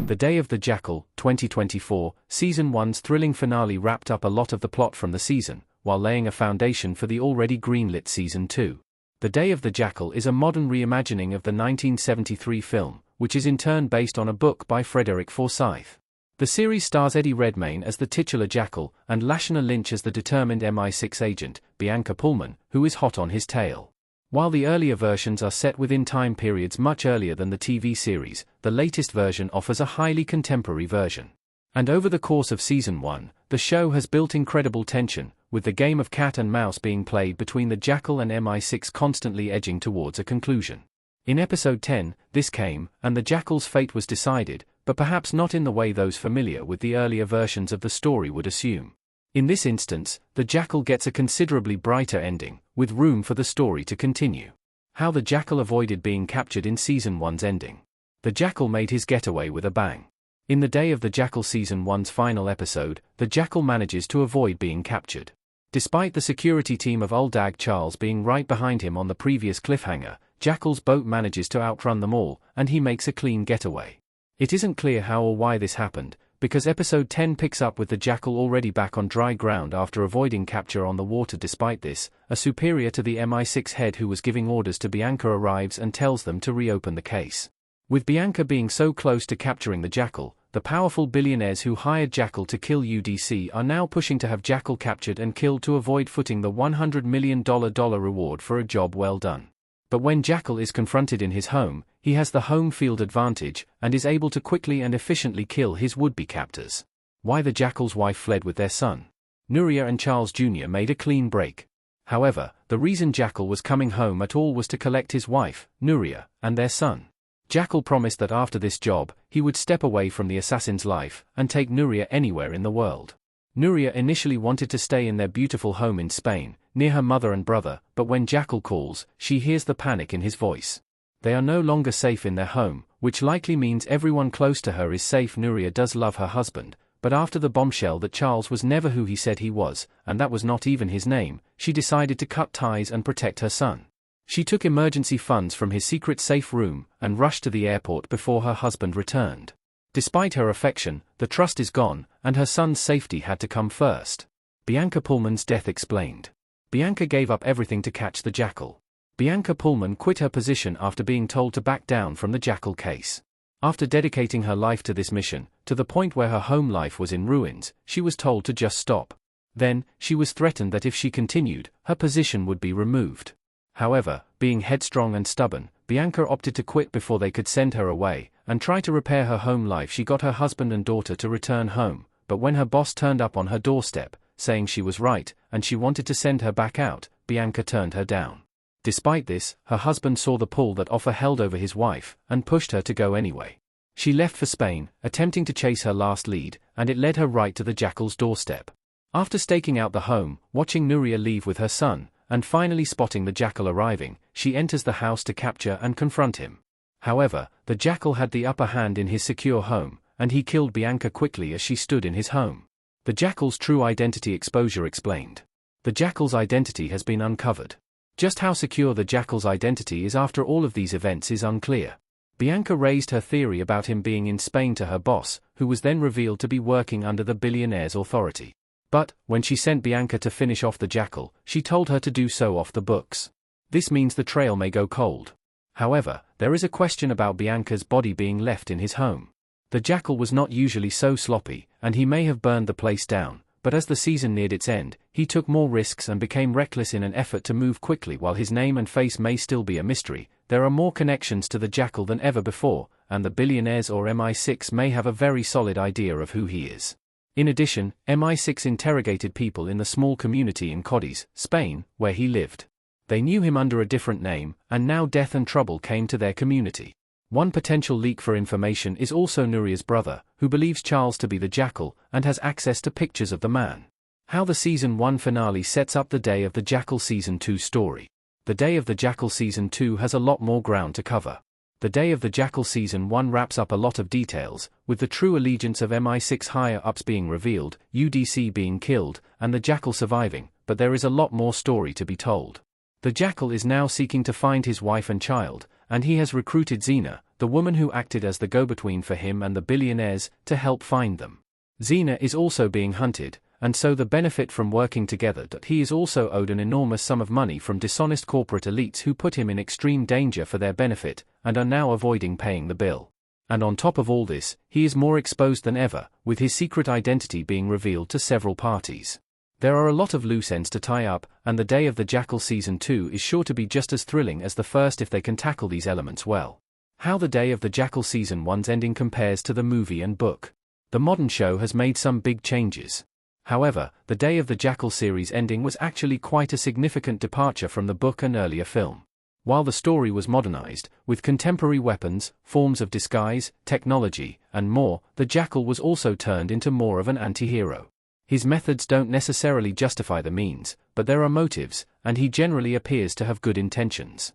The Day of the Jackal, 2024, Season 1's thrilling finale wrapped up a lot of the plot from the season, while laying a foundation for the already greenlit Season 2. The Day of the Jackal is a modern reimagining of the 1973 film, which is in turn based on a book by Frederick Forsyth. The series stars Eddie Redmayne as the titular Jackal, and Lashana Lynch as the determined MI6 agent, Bianca Pullman, who is hot on his tail. While the earlier versions are set within time periods much earlier than the TV series, the latest version offers a highly contemporary version. And over the course of Season 1, the show has built incredible tension, with the game of cat and mouse being played between the Jackal and MI6 constantly edging towards a conclusion. In Episode 10, this came, and the Jackal's fate was decided, but perhaps not in the way those familiar with the earlier versions of the story would assume. In this instance, the Jackal gets a considerably brighter ending, with room for the story to continue. How the Jackal avoided being captured in Season 1's ending. The Jackal made his getaway with a bang. In the Day of the Jackal Season 1's final episode, the Jackal manages to avoid being captured. Despite the security team of Old Dag Charles being right behind him on the previous cliffhanger, Jackal's boat manages to outrun them all, and he makes a clean getaway. It isn't clear how or why this happened, because Episode 10 picks up with the Jackal already back on dry ground after avoiding capture on the water. Despite this, a superior to the MI6 head who was giving orders to Bianca arrives and tells them to reopen the case. With Bianca being so close to capturing the Jackal, the powerful billionaires who hired Jackal to kill UDC are now pushing to have Jackal captured and killed to avoid footing the $100 million reward for a job well done. But when Jackal is confronted in his home, he has the home field advantage, and is able to quickly and efficiently kill his would-be captors. Why the Jackal's wife fled with their son. Nuria and Charles Jr. made a clean break. However, the reason Jackal was coming home at all was to collect his wife, Nuria, and their son. Jackal promised that after this job, he would step away from the assassin's life, and take Nuria anywhere in the world. Nuria initially wanted to stay in their beautiful home in Spain, near her mother and brother, but when Jackal calls, she hears the panic in his voice. They are no longer safe in their home, which likely means everyone close to her is safe. Nuria does love her husband, but after the bombshell that Charles was never who he said he was, and that was not even his name, she decided to cut ties and protect her son. She took emergency funds from his secret safe room, and rushed to the airport before her husband returned. Despite her affection, the trust is gone, and her son's safety had to come first. Bianca Pullman's death explained. Bianca gave up everything to catch the Jackal. Bianca Pullman quit her position after being told to back down from the Jackal case. After dedicating her life to this mission, to the point where her home life was in ruins, she was told to just stop. Then, she was threatened that if she continued, her position would be removed. However, being headstrong and stubborn, Bianca opted to quit before they could send her away, and try to repair her home life. She got her husband and daughter to return home, but when her boss turned up on her doorstep, saying she was right, and she wanted to send her back out, Bianca turned her down. Despite this, her husband saw the pull that offer held over his wife, and pushed her to go anyway. She left for Spain, attempting to chase her last lead, and it led her right to the Jackal's doorstep. After staking out the home, watching Nuria leave with her son, and finally spotting the Jackal arriving, she enters the house to capture and confront him. However, the Jackal had the upper hand in his secure home, and he killed Bianca quickly as she stood in his home. The Jackal's true identity exposure explained. The Jackal's identity has been uncovered. Just how secure the Jackal's identity is after all of these events is unclear. Bianca raised her theory about him being in Spain to her boss, who was then revealed to be working under the billionaire's authority. But, when she sent Bianca to finish off the Jackal, she told her to do so off the books. This means the trail may go cold. However, there is a question about Bianca's body being left in his home. The Jackal was not usually so sloppy, and he may have burned the place down, but as the season neared its end, he took more risks and became reckless in an effort to move quickly. While his name and face may still be a mystery, there are more connections to the Jackal than ever before, and the billionaires or MI6 may have a very solid idea of who he is. In addition, MI6 interrogated people in the small community in Cadiz, Spain, where he lived. They knew him under a different name, and now death and trouble came to their community. One potential leak for information is also Nuria's brother, who believes Charles to be the Jackal, and has access to pictures of the man. How the Season 1 finale sets up the Day of the Jackal Season 2 story. The Day of the Jackal Season 2 has a lot more ground to cover. The Day of the Jackal Season 1 wraps up a lot of details, with the true allegiance of MI6 higher-ups being revealed, UDC being killed, and the Jackal surviving, but there is a lot more story to be told. The Jackal is now seeking to find his wife and child, and he has recruited Xena, the woman who acted as the go-between for him and the billionaires, to help find them. Xena is also being hunted, and so the benefit from working together that he is also owed an enormous sum of money from dishonest corporate elites who put him in extreme danger for their benefit, and are now avoiding paying the bill. And on top of all this, he is more exposed than ever, with his secret identity being revealed to several parties. There are a lot of loose ends to tie up, and The Day of the Jackal Season 2 is sure to be just as thrilling as the first if they can tackle these elements well. How The Day of the Jackal Season 1's ending compares to the movie and book. The modern show has made some big changes. However, The Day of the Jackal series ending was actually quite a significant departure from the book and earlier film. While the story was modernized, with contemporary weapons, forms of disguise, technology, and more, the Jackal was also turned into more of an anti-hero. His methods don't necessarily justify the means, but there are motives, and he generally appears to have good intentions.